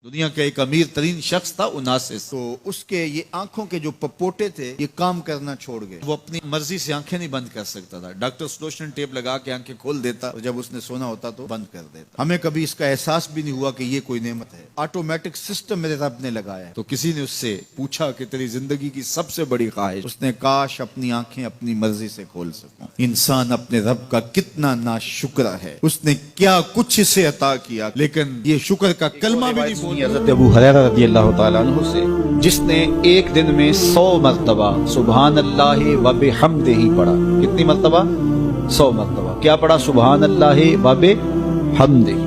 دنیا کا ایک امیر ترین شخص تھا اناسس، تو اس کے یہ آنکھوں کے جو پپوٹے تھے یہ کام کرنا چھوڑ گئے. وہ اپنی مرضی سے آنکھیں نہیں بند کر سکتا تھا. ڈاکٹر سلوشن ٹیپ لگا کے آنکھیں کھول دیتا اور جب اس نے سونا ہوتا تو بند کر دیتا. ہمیں کبھی اس کا احساس بھی نہیں ہوا کہ یہ کوئی نعمت ہے. آٹومیٹک سسٹم میرے رب نے لگایا ہے. تو کسی نے اس سے پوچھا کہ تیری زندگی کی سب سے بڑی خواہش؟ اس نے کاش اپنی آنکھیں اپنی مرضی سے کھول سکوں. انسان اپنے رب کا کتنا ناشکر ہے. اس نے کیا کچھ اسے عطا کیا لیکن یہ شکر کا کلمہ بھی نہیں بول. حضرت ابو ہریرہ رضی اللہ تعالیٰ عنہ سے جس نے ایک دن میں 100 مرتبہ سبحان اللہ و بحمدہ پڑھا. کتنی مرتبہ؟ 100 مرتبہ. کیا پڑھا؟ سبحان اللہ و بحمدہ.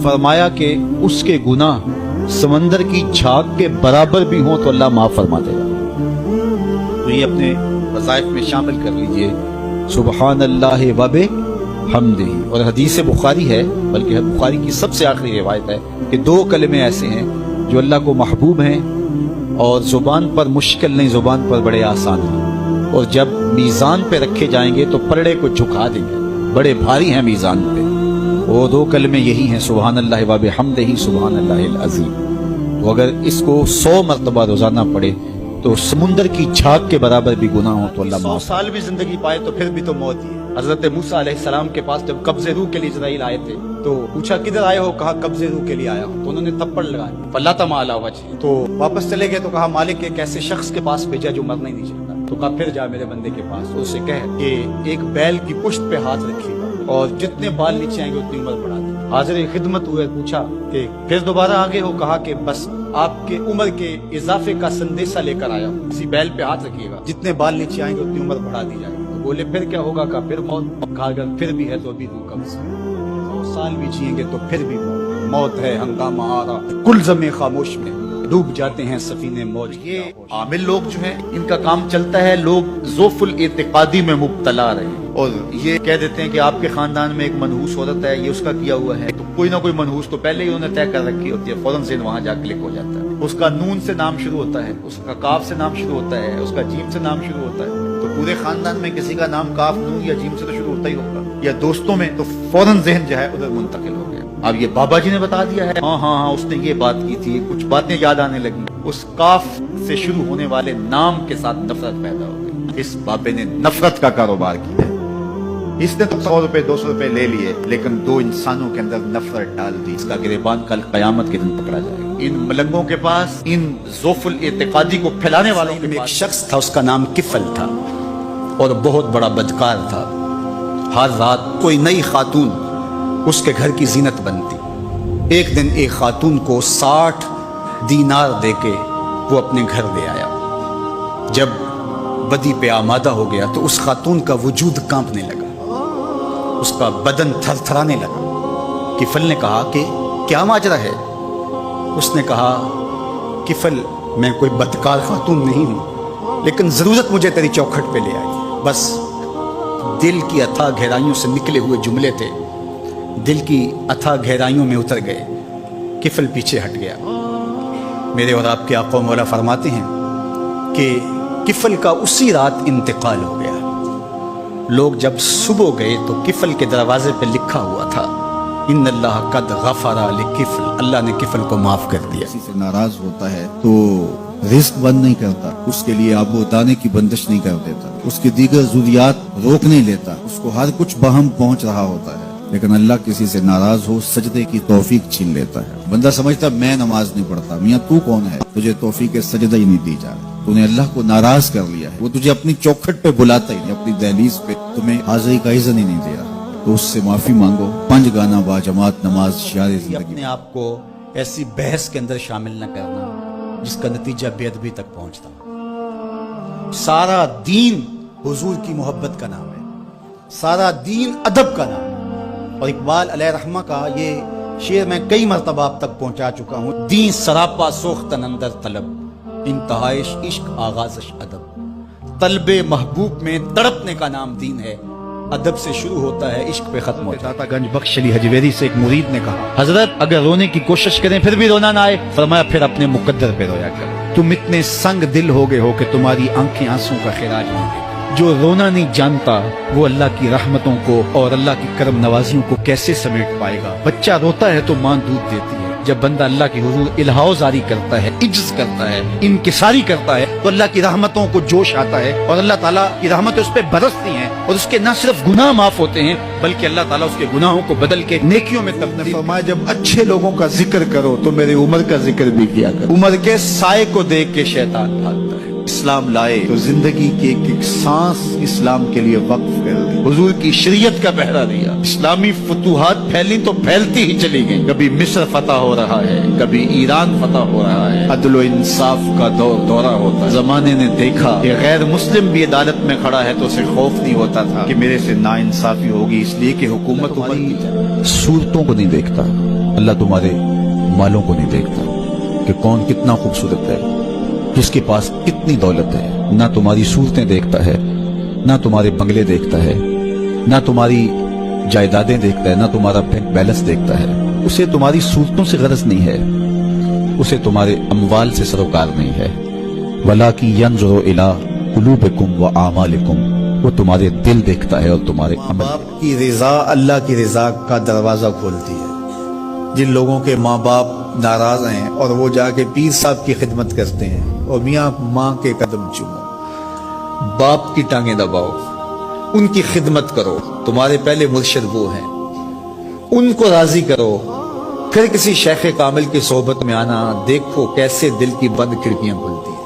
فرمایا کہ اس کے گناہ سمندر کی جھاگ کے برابر بھی ہوں تو اللہ معاف فرما دے گا. تو یہ اپنے وظائف میں شامل کر لیجئے سبحان اللہ و بحمدہ. اور حدیث بخاری ہے، بلکہ بخاری کی سب سے آخری روایت ہے کہ 2 کلمے ایسے ہیں جو اللہ کو محبوب ہیں اور زبان پر مشکل نہیں، زبان پر بڑے آسان ہیں، اور جب میزان پہ رکھے جائیں گے تو پلڑے کو جھکا دیں گے، بڑے بھاری ہیں میزان پہ. وہ 2 کلمے یہی ہیں سبحان اللہ و بحمدہ سبحان اللہ العظیم. تو اگر اس کو 100 مرتبہ روزانہ پڑھے تو سمندر کی جھاگ کے برابر بھی گناہ ہو تو اللہ 100 سال بھی زندگی پائے تو پھر بھی تو موت ہی ہے. حضرت موسیٰ علیہ السلام کے پاس جب قبض روح کے لیے اسرائیل آئے تھے تو پوچھا کدھر آئے ہو؟ کہا قبض روح کے لیے آیا ہوں. تو انہوں نے تھپڑ لگائے فَلَطَمَ عَلَىٰ وَجْهِهِ. تو واپس چلے گئے تو کہا مالک ایک ایسے شخص کے پاس بھیجا جو مرنا ہی نہیں چاہتا. تو کہا پھر جا میرے بندے کے پاس، تو اسے کہہ کہ ایک بیل کی پشت پہ ہاتھ رکھیے گا اور جتنے بال نیچے آئیں گے اتنی عمر بڑھا دے. حاضر خدمت ہوئے، پوچھا کہ پھر دوبارہ آگے ہو؟ کہا کہ بس آپ کے عمر کے اضافے کا سندیشہ لے کر آیا ہوں، اسی بیل پہ ہاتھ رکھیے گا، جتنے بال نیچے آئیں گے اتنی عمر بڑھا دی جائے گی. تو بولے پھر کیا ہوگا؟ کہا پھر موت. کہا اگر پھر بھی ہے تو ابھی روح قبض. 100 سال بھی جئیں گے تو پھر بھی موت ہے. ہنگامہ آ رہا کلزم خاموش میں ڈوب جاتے ہیں سفینے موج. یہ عامل لوگ جو ہیں ان کا کام چلتا ہے لوگ ذوف الاعتقادی میں مبتلا رہے اور یہ کہہ دیتے ہیں کہ آپ کے خاندان میں ایک منحوس عورت ہے، یہ اس کا کیا ہوا ہے. تو کوئی نہ کوئی منحوس تو پہلے ہی انہوں نے طے کر رکھی ہوتی ہے، فوراً سے وہاں جا کلک ہو جاتا ہے. اس کا نون سے نام شروع ہوتا ہے، اس کا کاف سے نام شروع ہوتا ہے، اس کا جیم سے نام شروع ہوتا ہے. تو پورے خاندان میں کسی کا نام کاف، نون یا جیم سے تو شروع ہوتا ہی ہوگا، یا دوستوں میں تو فوراً ذہن جو ہے ادھر منتقل ہو گیا. اب یہ بابا جی نے بتا دیا ہے، ہاں اس نے یہ بات کی تھی، کچھ باتیں یاد آنے لگی. اس کاف سے شروع ہونے والے نام کے ساتھ نفرت پیدا ہو گئی. اس بابے نے نفرت کا کاروبار کیا ہے. اس نے تو 100 روپے 200 روپے لے لیے لیکن 2 انسانوں کے اندر نفرت ڈال دی. اس کا گریبان کل قیامت کے دن پکڑا جائے گا. ان ملنگوں کے پاس، ان ذوف الاعتقادی کو پھیلانے والوں کے پاس ایک شخص تھا، اس کا نام کفل تھا اور بہت بڑا بدکار تھا. ہر رات کوئی نئی خاتون اس کے گھر کی زینت بنتی. ایک دن ایک خاتون کو 60 دینار دے کے وہ اپنے گھر لے آیا. جب بدی پہ آمادہ ہو گیا تو اس خاتون کا وجود کانپنے لگا، اس کا بدن تھر تھرانے لگا. کفل نے کہا کہ کیا ماجرا ہے؟ اس نے کہا کفل میں کوئی بدکار خاتون نہیں ہوں لیکن ضرورت مجھے تیری چوکھٹ پہ لے آئی. بس دل کی اتھا گہرائیوں سے نکلے ہوئے جملے تھے، دل کی اتھا گہرائیوں میں اتر گئے. کفل پیچھے ہٹ گیا. میرے اور آپ کے آقا و مولا فرماتے ہیں کہ کفل کا اسی رات انتقال ہو گیا. لوگ جب صبح گئے تو کفل کے دروازے پہ لکھا ہوا تھا ان اللہ قد غفر لکفل، اللہ نے کفل کو معاف کر دیا. کسی سے ناراض ہوتا ہے تو رزق بند نہیں کرتا، اس کے لیے آب و دانے کی بندش نہیں کر دیتا، اس کی دیگر ضروریات روک نہیں لیتا، اس کو ہر کچھ بہم پہنچ رہا ہوتا ہے. لیکن اللہ کسی سے ناراض ہو سجدے کی توفیق چھین لیتا ہے. بندہ سمجھتا میں نماز نہیں پڑھتا. میاں تو کون ہے؟ تجھے توفیق سجدہ ہی نہیں دی جا رہی. تو نے اللہ کو ناراض کر لیا ہے. وہ تجھے اپنی چوکھٹ پہ بلاتا ہی نہیں، اپنی دہلیز پہ تمہیں حاضری کا اذن ہی نہیں دیا. تو اس سے معافی مانگو. 5 گانا با جماعت نماز شعار زندگی. اپنے آپ کو ایسی بحث کے اندر شامل نہ کرنا جس کا نتیجہ بے ادبی تک پہنچتا. سارا دین حضور کی محبت کا نام ہے، سارا دین ادب کا نام ہے. اور اقبال علیہ رحمہ کا یہ شعر میں کئی مرتبہ آپ تک پہنچا چکا ہوں. دین سراپا سوختن اندر طلب، انتہائش عشق آغازش ادب. طلب محبوب میں تڑپنے کا نام دین ہے. ادب سے شروع ہوتا ہے، عشق پہ ختم ہوتا ہے. داتا گنج بخش علی حجویری سے ایک مرید نے کہا حضرت اگر رونے کی کوشش کریں پھر بھی رونا نہ آئے، فرمایا پھر اپنے مقدر پہ رویا کرو. تم اتنے سنگ دل ہو گئے ہو کہ تمہاری آنکھیں آنسوں کا خراج ہوں گے. جو رونا نہیں جانتا وہ اللہ کی رحمتوں کو اور اللہ کی کرم نوازیوں کو کیسے سمیٹ پائے گا. بچہ روتا ہے تو ماں دودھ دیتی ہے، جب بندہ اللہ کی حضور الہاؤ زاری کرتا ہے، عجز کرتا ہے، انکساری کرتا ہے، تو اللہ کی رحمتوں کو جوش آتا ہے اور اللہ تعالیٰ کی رحمتیں اس پہ برستی ہیں اور اس کے نہ صرف گناہ معاف ہوتے ہیں بلکہ اللہ تعالیٰ اس کے گناہوں کو بدل کے نیکیوں میں تبدیل۔ فرمایا جب اچھے لوگوں کا ذکر کرو تو میرے عمر کا ذکر بھی کیا کرو۔ عمر کے سائے کو دیکھ کے شیطان بھاگتا ہے۔ اسلام لائے تو زندگی کی ایک ایک سانس اسلام کے لیے وقف کر دی، حضور کی شریعت کا پہرا دیا، اسلامی فتوحات پھیلی تو پھیلتی ہی چلی گئی، کبھی مصر فتح ہو رہا ہے، کبھی ایران فتح ہو رہا ہے، عدل و انصاف کا دورہ ہوتا ہے۔ زمانے نے دیکھا کہ غیر مسلم بھی عدالت میں کھڑا ہے تو اسے خوف نہیں ہوتا تھا کہ میرے سے ناانصافی ہوگی، اس لیے کہ حکومت تمہاری صورتوں کو نہیں دیکھتا، اللہ تمہارے مالوں کو نہیں دیکھتا کہ کون کتنا خوبصورت ہے، جس کے پاس کتنی دولت ہے۔ نہ تمہاری صورتیں دیکھتا ہے، نہ تمہارے بنگلے دیکھتا ہے، نہ تمہاری جائیدادیں دیکھتا ہے، نہ تمہارا بینک بیلنس دیکھتا ہے۔ اسے تمہاری صورتوں سے غرض نہیں ہے، اسے تمہارے اموال سے سروکار نہیں ہے۔ وَلَٰكِن يَنظُرُ إِلَىٰ قُلُوبِكُمْ وَأَعْمَالِكُمْ، وہ تمہارے دل دیکھتا ہے اور تمہارے عمل۔ باپ کی رضا اللہ کی رضا کا دروازہ کھولتی ہے۔ جن لوگوں کے ماں باپ ناراض ہیں اور وہ جا کے پیر صاحب کی خدمت کرتے ہیں اور میاں ماں کے قدم چومو، باپ کی ٹانگیں دباؤ، ان کی خدمت کرو، تمہارے پہلے مرشد وہ ہیں، ان کو راضی کرو، پھر کسی شیخ کامل کی صحبت میں آنا، دیکھو کیسے دل کی بند کھڑکیاں کھلتی ہیں۔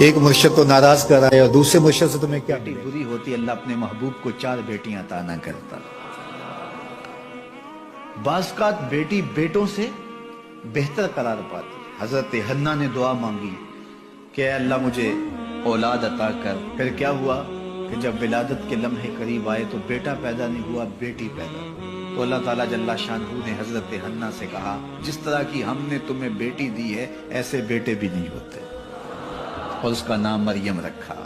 ایک مرشد تو ناراض کر رہا ہے اور دوسرے مرشد سے تمہیں کیا بری ہوتی، اللہ اپنے محبوب کو 4 بیٹیاں عطا نہ کرتا۔ بعض اوقات بیٹی بیٹوں سے بہتر قرار پاتی۔ حضرت حنا نے دعا مانگی کہ اے اللہ مجھے اولاد عطا کر، پھر کیا ہوا کہ جب ولادت کے لمحے قریب آئے تو بیٹا پیدا نہیں ہوا، بیٹی پیدا ہوئی۔ تو اللہ تعالیٰ جل شانہ نے حضرت حنا سے کہا جس طرح کی ہم نے تمہیں بیٹی دی ہے ایسے بیٹے بھی نہیں ہوتے، اور اس کا نام مریم رکھا۔